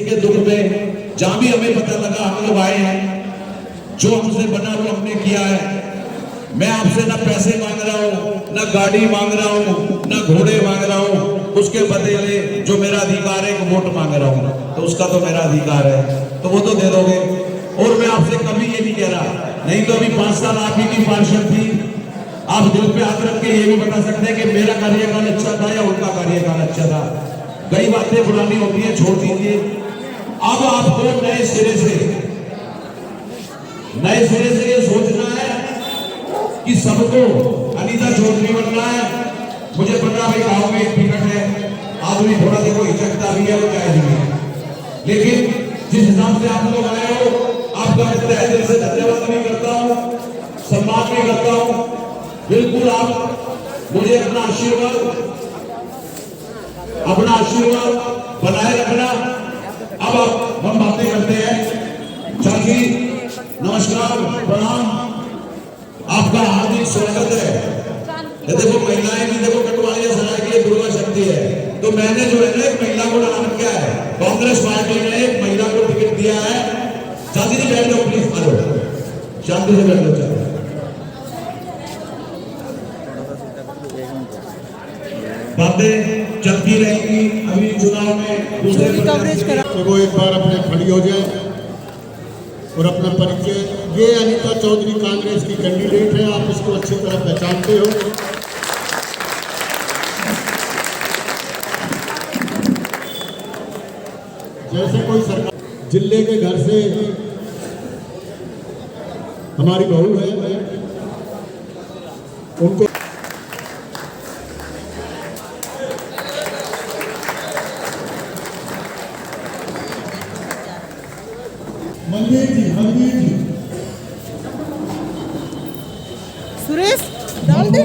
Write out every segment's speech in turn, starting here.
के दुख में जहां भी हमें पता लगा हम लोग आए हैं, जो हमसे बना वो हमने किया है। मैं आपसे ना पैसे मांग रहा हूँ, ना गाड़ी मांग रहा हूँ, ना घोड़े मांग रहा हूँ, उसके बदले जो मेरा अधिकार है एक वोट मांग रहा हूँ, तो उसका तो मेरा अधिकार है, तो वो तो दे दोगे। और मैं आपसे कभी ये नहीं कह रहा, नहीं तो अभी 5 साल आप ही की पार्षद थी, आप दिल पे हाथ रख के ये भी बता सकते हैं कि मेरा कार्यकाल अच्छा था या उनका कार्यकाल अच्छा था। कई बातें पुरानी होती है, छोड़ दीजिए। अब आपको नए सिरे से ये सोचना है कि सबको अनीता चौधरी बनना है। मुझे पता भाई गाँव में एक टिकट है, आदमी थोड़ा देखो हिचकता भी है, वो जायज भी है, लेकिन जिस हिसाब से आप लोग आए हो, आपका मैं तहे दिल से धन्यवाद भी करता हूँ, सम्मान भी करता हूँ। बिल्कुल आप मुझे अपना आशीर्वाद बनाए रखना। अब हम बातें करते हैं। चाची नमस्कार, प्रणाम, आपका हार्दिक स्वागत है। ये देखो महिलाएं भी देखो कटवालिया सराय की दुर्गा शक्ति है, तो मैंने जो है ना एक महिला को नाम किया है, कांग्रेस पार्टी ने एक महिला को टिकट दिया है। चाची जी बैठ जाओ प्लीज, आ जाओ, शांति से बैठ जाओ। बातें चलती रहेंगी, अभी चुनाव में दूसरे कवरेज करा, तो वो एक बार अपने खड़ी हो जाए और अपना परिचय। ये अनीता चौधरी कांग्रेस की कैंडिडेट है, आप इसको अच्छी तरह पहचानते हो। जैसे कोई सरकार जिले के घर से हमारी बहू है, उनको मंदिर जी सुरेश डाल दे।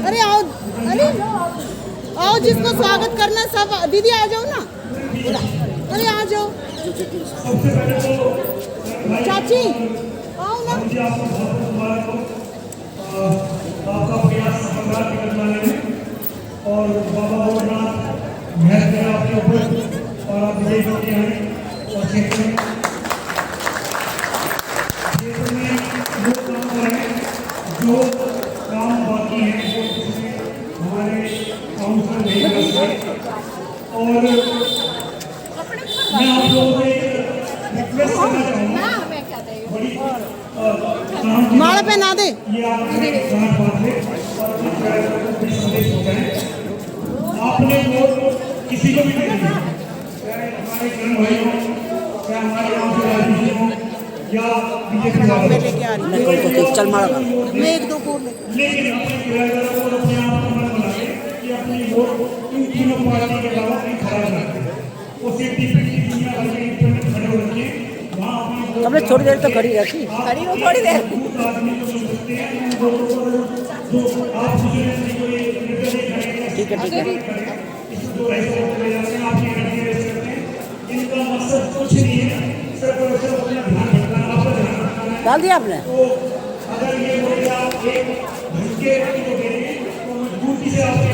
अरे आओ, अरे आओ, जिसको स्वागत करना सब दीदी आ जाओ ना, अरे आ जाओ चाची, आओ ना। आपका प्रयास सफलता निकलने में और बाबा भोलेनाथ मेहर करें आपके ऊपर और आप विजयी होते हैं और क्षेत्र में वो काम करें जो काम बाकी है, जो हमारे काउंसिल नहीं कर सकते। और मैं आप लोगों से रिक्वेस्ट करना चाहूँगा, बड़ी माला पहना दे। ये आपने जान बात है और भी संदेश होता है। आपने वोट किसी को भी नहीं दिया, चाहे हमारे किरण भाई हो, चाहे हमारे गाँव के राजनीति हो या बीजेपी वाले, मैं एक दो को, लेकिन अपने किराएदारों को अपने आप को मन बना कि अपनी वोट इन तीनों पार्टी के अलावा कहीं खराब ना करें। वो सिर्फ डिफेंस की दुनिया भर के इंटरनेट खड़े हो रखे हैं, वहाँ अपनी हमने थोड़ी देर तो खड़ी रखी, खड़ी हो थोड़ी देर। ठीक है, ठीक है। इनका मकसद कुछ नहीं है, सिर्फ अपना ध्यान भटकाना, आपका ध्यान भटकाना है। डाल दिया आपने? तो अगर ये वोट आप एक घंटे को देंगे तो मजबूती से आपके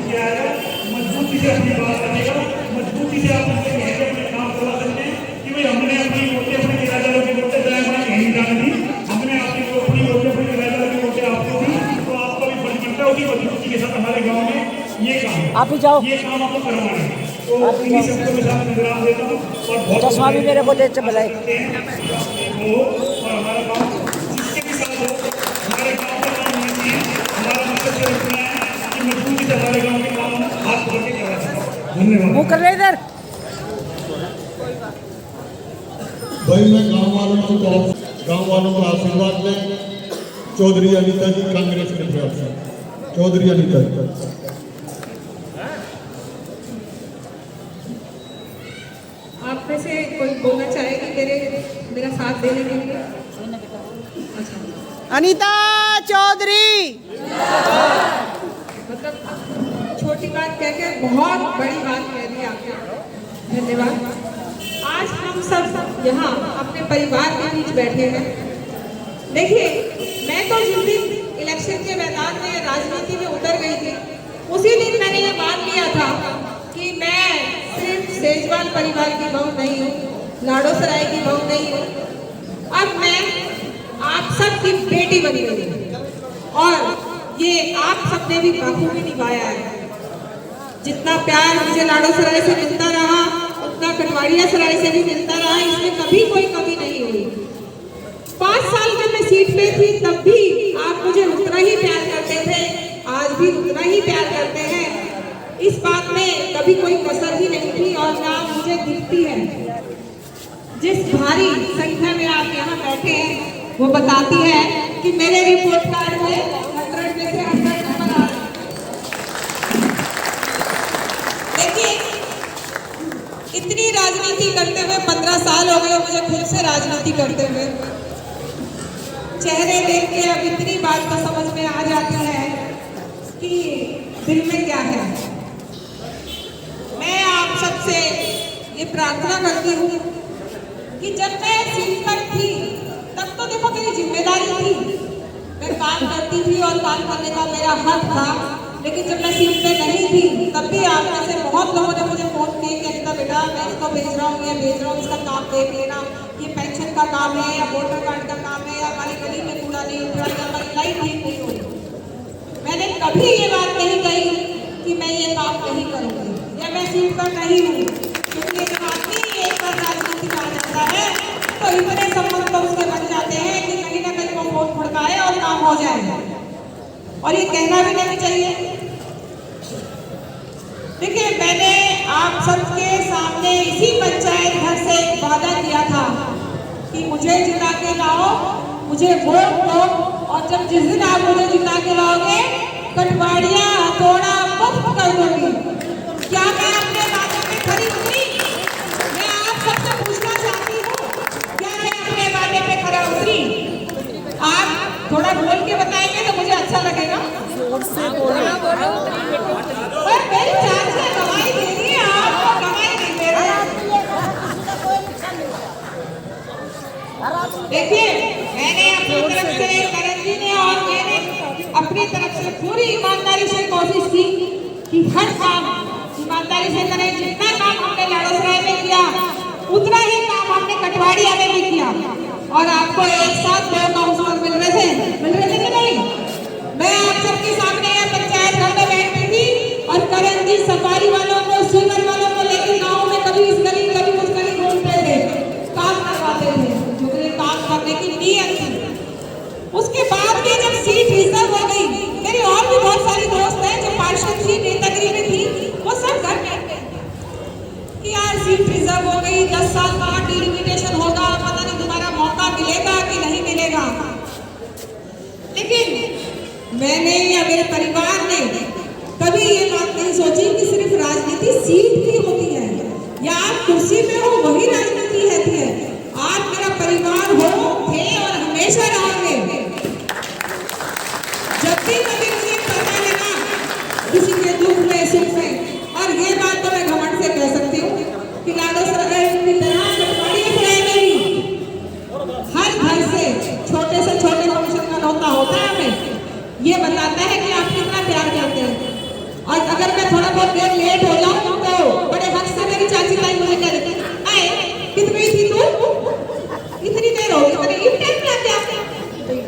किया आएगा, मजबूती से अपनी बात करेगा, मजबूती से आप उनसे कह के अपने काम करवा सकते हैं कि भाई हमने अपनी वोटें अपने किराएदारों की वोटें नहीं डाल दी, हमने अपनी वोटें अपने किराएदारों की वोटें आपको दी, तो आपका भी फर्ज बनता है उसी मजबूती के साथ हमारे गाँव में ये काम, आप ही जाओ, ये काम आपको करवाना है। तो इन्हीं सबको मैं साथ निगरान देता हूँ और चश्मा भी मेरे को दे चलाए। और हमारा गाँव जिसके भी साथ हो, हमारे गाँव का काम होना चाहिए। हमारा मकसद ये रखना है कि मजबूती से हमारे गाँव के काम हाथ पकड़ के करा सकें। धन्यवाद। मुँह कर ले इधर। भाई मैं गांव वालों का आशीर्वाद लें। चौधरी अनीता जी कांग्रेस के तरफ से, चौधरी अनीता जी। आप में से कोई बोलना चाहेगी मेरा साथ देने के लिए? अच्छा, अनीता चौधरी मतलब छोटी बात कह के बहुत बड़ी बात कह दी आपने, धन्यवाद। आज हम सब यहाँ अपने परिवार के बीच बैठे हैं। देखिए, मैं तो जिस दिन इलेक्शन के मैदान में राजनीति में उतर गई थी, उसी दिन मैंने ये मान लिया था कि मैं सिर्फ सेजवाल परिवार की बहू लाड़ोसराय की बहू नहीं हूँ। अब मैं आप सबकी बेटी बनी गई हूँ और ये आप सबने भी बखूबी निभाया है। जितना प्यार मुझे लाड़ोसराय से मिलता रहा उतना कटवाड़िया सराय से भी मिलता रहा, इसमें कभी कोई कमी नहीं हुई। 5 साल जब मैं सीट पे थी तब भी आप मुझे उतना ही प्यार करते थे, आज भी उतना ही प्यार करते हैं। इस बात में कभी कोई कसर ही नहीं थी और ना मुझे दिखती है। जिस भारी संख्या में आप यहाँ बैठे हैं वो बताती है कि मेरे रिपोर्ट कार्ड में 100 में से 100 नंबर आ रहे हैं। देखिए, इतनी राजनीति करते हुए 15 साल हो गए मुझे खुद से राजनीति करते हुए। चेहरे देख के अब इतनी बात तो समझ में आ जाती है कि दिल में क्या है। मैं आप सबसे ये प्रार्थना करती हूँ कि जब मैं सीट पर थी तब तो देखो मेरी जिम्मेदारी थी, मैं काम करती थी और काम करने का मेरा हक था। लेकिन जब मैं सीट पे नहीं थी तब भी आप में से बहुत लोगों ने मुझे फोन किए कि अनिता बेटा मैं इसको भेज रहा हूँ, ये भेज रहा हूँ, इसका काम देख लेना, ये पेंशन का काम है या वोटर कार्ड का काम है या हमारी गली में कूड़ा नहीं उतरा या हमारी लाइट ठीक नहीं हुई। मैंने कभी ये बात नहीं कही कि मैं ये काम नहीं करूँगी या मैं सीट पर नहीं हूँ, क्योंकि जब आदमी एक बार राजनीति में आ जाता है तो इतने संबंध तो उसके बन जाते हैं कि कहीं ना कहीं वो फोन खड़काए और काम हो जाए, और ये कहना भी नहीं चाहिए। देखिए, मैंने आप सबके सामने इसी पंचायत घर से एक वादा किया था कि मुझे जिता के लाओ, मुझे वोट दो, और जब जिस दिन आप मुझे जिता के लाओगे कटवाड़िया हथौड़ा मुक्त कर दूंगी। क्या मैं अपने वादे पे खरी उतरी? मैं आप सबसे पूछना चाहती हूँ, क्या मैं अपने वादे पे खरा उतरी? आप थोड़ा बोल के बताएंगे तो मुझे अच्छा लगेगा। और मेरी जान से गवाही दे रही है, आपको गवाही नहीं दे रहे। देखिए, मैंने अपनी तरफ से, करण जी ने और मैंने अपनी तरफ से पूरी ईमानदारी से कोशिश की कि हर काम ईमानदारी से करें। जितना काम हमने लाड़ोसराय में किया उतना ही काम हमने कटवाड़िया में भी किया, और आपको एक साथ 2 काउंसलर मिल रहे थे कि नहीं? मैं आप सबके सामने यह पंचायत घर में बैठती थी और करण जी सफारी वालों को, स्वीपर वालों को लेकर गाँव में कभी इस गली कभी उस गली घूमते थे, काम करवाते थे, मुझे काम करने की नीयत थी। उसके बाद भी जब सीट रिजर्व हो गई, मेरी और भी बहुत सारी दोस्त हैं जो पार्षद थी, नेतागिरी में थी, वो सब घर बैठ गए कि यार सीट रिजर्व हो गई, 10 साल बाद डिलिमिटेशन होगा, पता नहीं दोबारा मौका मिलेगा कि नहीं मिलेगा। लेकिन मैंने या मेरे परिवार ने कभी ये बात नहीं सोची कि सिर्फ राजनीति सीट की होती है या आप कुर्सी में हो वही राजनीति है। आप मेरा परिवार हो, थे और हमेशा रहोगे। जब भी कभी मुझे पता लगा किसी के दुख में, सुख में, और ये बात तो मैं घमंड से कह सकती हूँ कि लाड़ोसराय की तरह कटवाड़िया सराय में भी हर घर से छोटे फंक्शन का होता है हमें, ये बताता है कि आप कितना प्यार करते हैं। और अगर मैं थोड़ा बहुत देर लेट हो जाऊँ तो बड़े हक से मेरी चाची ताई मुझे कह देती आए कितनी थी तू, इतनी देर हो गई,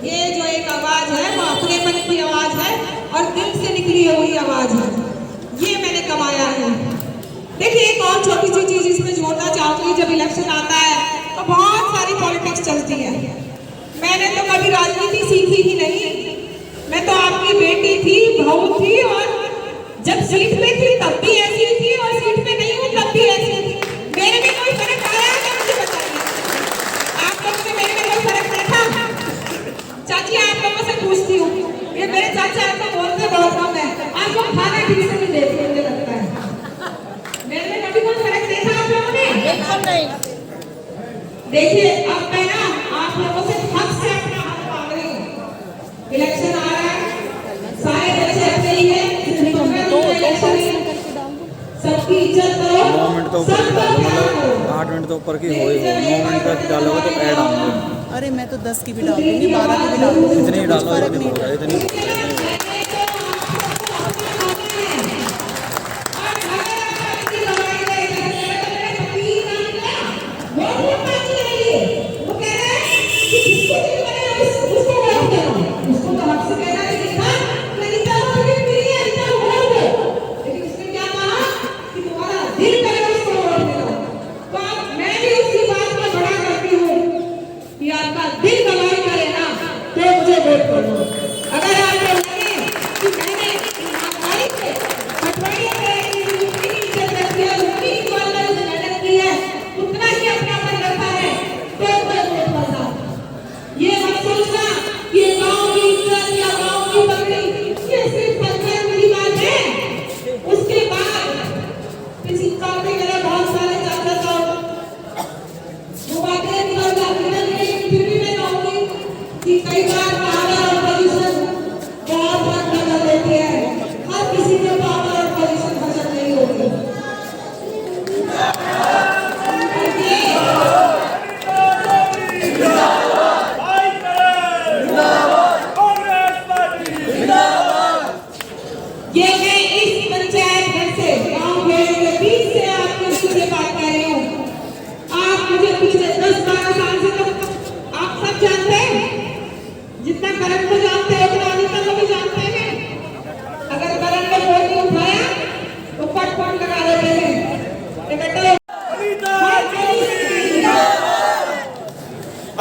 ये जो एक आवाज है वो अपनेपन की आवाज है और दिल से निकली हुई आवाज है, ये मैंने कमाया है। देखिए, एक और छोटी सी चीज इसमें जोड़ना चाहूंगी, जब इलेक्शन आता है तो बहुत सारी पॉलिटिक्स चलती है। मैंने तो कभी राजनीति सीखी ही नहीं, मैं तो आपकी बेटी थी, बहू थी, और जब सीट पे थी तब भी ऐसी थी और सीट पे नहीं हूँ तब भी ऐसी थी। मेरे में कोई फर्क आया है क्या? मुझे बताइए, आप लोगों ने मेरे में कोई फर्क देखा? चाची, आप लोगों से पूछती हूँ, ये मेरे चाचा आपको बोलते बहुत कम है, आपको खाना ठीक से नहीं देते, मुझे लगता है। मेरे में कभी कोई फर्क देखा आप लोगों ने? बिल्कुल नहीं। देखिए, अब मैं ना आप लोगों से हक से अपना हक मांग रही हूँ। इलेक्शन आ रहा है, सारे बच्चे अपने ही हैं, सबकी इज्जत करो। 9 मिनट तो ऊपर डालो, मतलब 8 मिनट तो ऊपर की हो ही हो, 9 मिनट तक डालोगे तो ऐड आऊंगे। अरे मैं तो 10 की भी डाल दूंगी, 12 की भी डाल दूंगी, इतनी कुछ डालो, फर्क इतनी नहीं होगा, इतनी।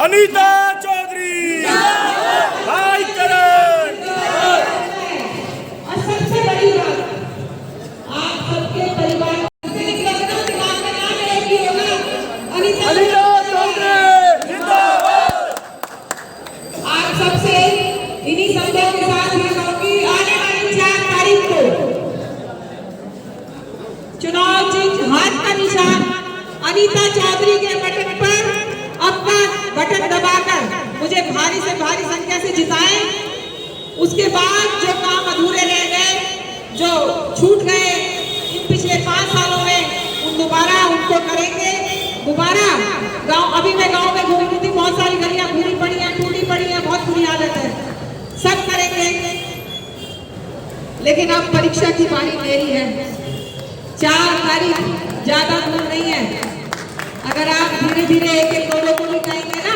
अनीता चौधरी, भाई करण। और सबसे बड़ी बात, आप सबके परिवार से दिमाग में नाम एक ही होगा, अनीता चौधरी। आप सबसे इन्हीं शब्दों के साथ मैं कहूंगी, आने वाली 4 तारीख को चुनाव चिन्ह हाथ का निशान अनीता चौधरी के बटन पर अपना बटन दबाकर मुझे भारी से भारी संख्या से जिताएं। उसके बाद जो काम अधूरे रह गए, जो छूट गए इन पिछले 5 सालों में, उन दोबारा उनको करेंगे। दोबारा गांव, अभी मैं गांव में घूम रही थी, बहुत सारी गलियां भूरी पड़ी हैं, टूटी पड़ी हैं, बहुत बुरी हालत है, सब करेंगे। लेकिन अब परीक्षा की बारी मेरी है। 4 तारीख ज्यादा दूर नहीं है। अगर आप धीरे धीरे एक एक लोगों को निकालेंगे ना,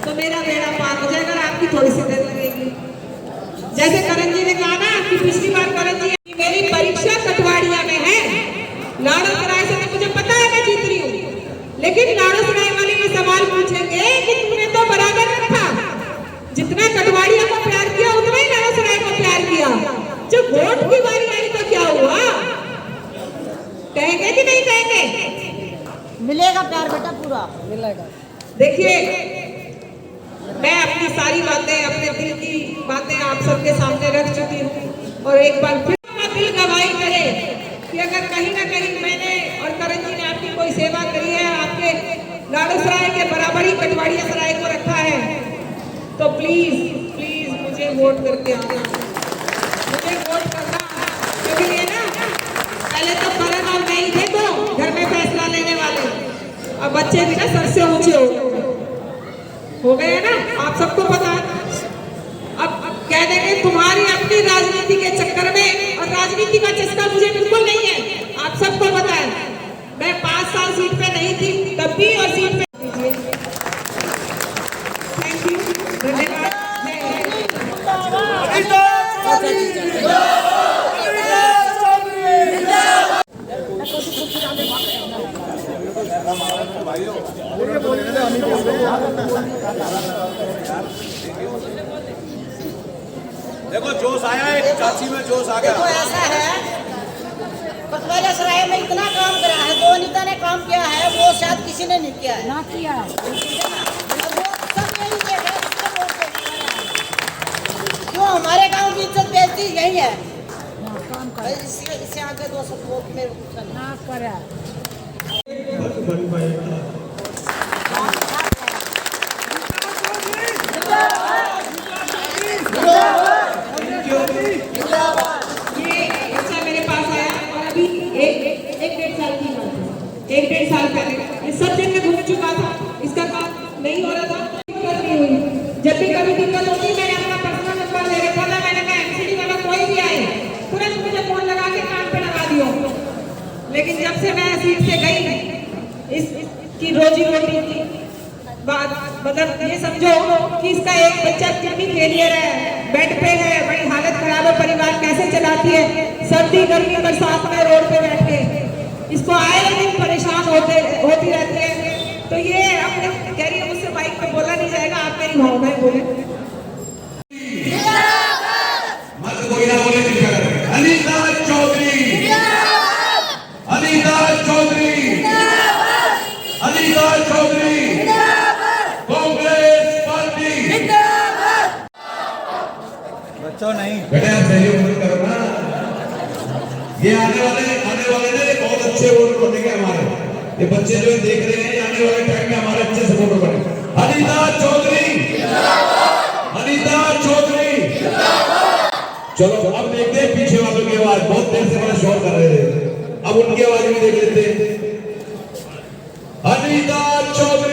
तो मेरा बेड़ा पार हो जाएगा और आपकी थोड़ी सी देर लगेगी। जैसे करण जी ने कहा ना कि पिछली बार करण जी, मेरी परीक्षा कटवाड़िया में है, लाड़ोसराय से मुझे पता है मैं जीत रही हूँ, लेकिन लाड़ोसराय वाले ये सवाल पूछेंगे कि तूने तो बराबर रखा, जितना कटवाड़िया को प्यार किया उतना ही लाड़ोसराय को प्यार किया, जब वोट की बारी आई तो क्या हुआ? कहेंगे कि नहीं कहेंगे? मिलेगा प्यार बेटा, पूरा मिलेगा। देखिए, मैं अपनी सारी बातें, अपने दिल की बातें आप सबके सामने रख चुकी हूँ और एक बार फिर अपना दिल गवाही करे कि अगर कहीं ना कहीं मैंने और करण जी ने आपकी कोई सेवा करी है, आपके लाड़ोसराय के बराबर ही कटवाड़िया सराय को रखा है, तो प्लीज प्लीज मुझे वोट करके आना, मुझे वोट करना। क्योंकि ये ना, पहले तो करण और मैं ही थे तो घर में फैसला लेने वाले, अब बच्चे भी ना सर से ऊंचे हो गए ना, आप सबको पता है। अब कह देंगे तुम्हारी अपनी राजनीति के चक्कर में, और राजनीति का चस्का मुझे बिल्कुल नहीं है, आप सबको पता है। मैं 5 साल सीट पे नहीं थी तब भी, और सीट पे दीजिए। थैंक यू, धन्यवाद। देखो जोश आया, एक चाची में जोश आ गया। देखो ऐसा है, कटवाड़िया सराय में इतना काम करा है, जो अनीता ने काम किया है वो शायद किसी ने नहीं किया है, ना किया है। वो सब यही देख रहे हैं, जो हमारे गांव की इज्जत बेइज्जती यही है। इससे आगे 200 वोट में ना करा। एक डेढ़ साल पहले सब जगह घूम चुका था, इसका काम नहीं हो रहा था, दिक्कत नहीं हुई। जब भी कभी दिक्कत होती, मैंने अपना पर्सनल नंबर ले रखा था, मैंने कहा एमसीडी वाला कोई भी आए तुरंत मुझे फोन लगा के कान पे लगा दियो। लेकिन जब से मैं सीट से गई, इसकी रोजी रोटी की बात, मतलब ये समझो कि इसका एक बच्चा किडनी फेलियर है, बेड पे है, बड़ी हालत खराब है, परिवार कैसे चलाती है, सर्दी गर्मी बरसात में रोड पे बैठ के, इसको आए दिन परेशान होती रहती है। तो ये अपने कह रही है, मुझसे बाइक पे बोला नहीं जाएगा, आप मेरी भावनाएं बोले। मत कोई ना बोले, अनीता चौधरी, अनीता चौधरी, अनीता चौधरी, कांग्रेस पार्टी। बच्चों नहीं बेटा सहयोग मत करो ना, ये आने वाले ने बहुत अच्छे वोट बनेंगे हमारे, ये बच्चे जो देख रहे हैं, आने वाले टाइम में हमारे अच्छे सपोर्टर बने। अनीता चौधरी, अनीता चौधरी। चलो अब देखते हैं पीछे वालों की आवाज, बहुत देर से बड़ा शोर कर रहे थे, अब उनकी आवाज भी देख लेते हैं। अनीता चौधरी।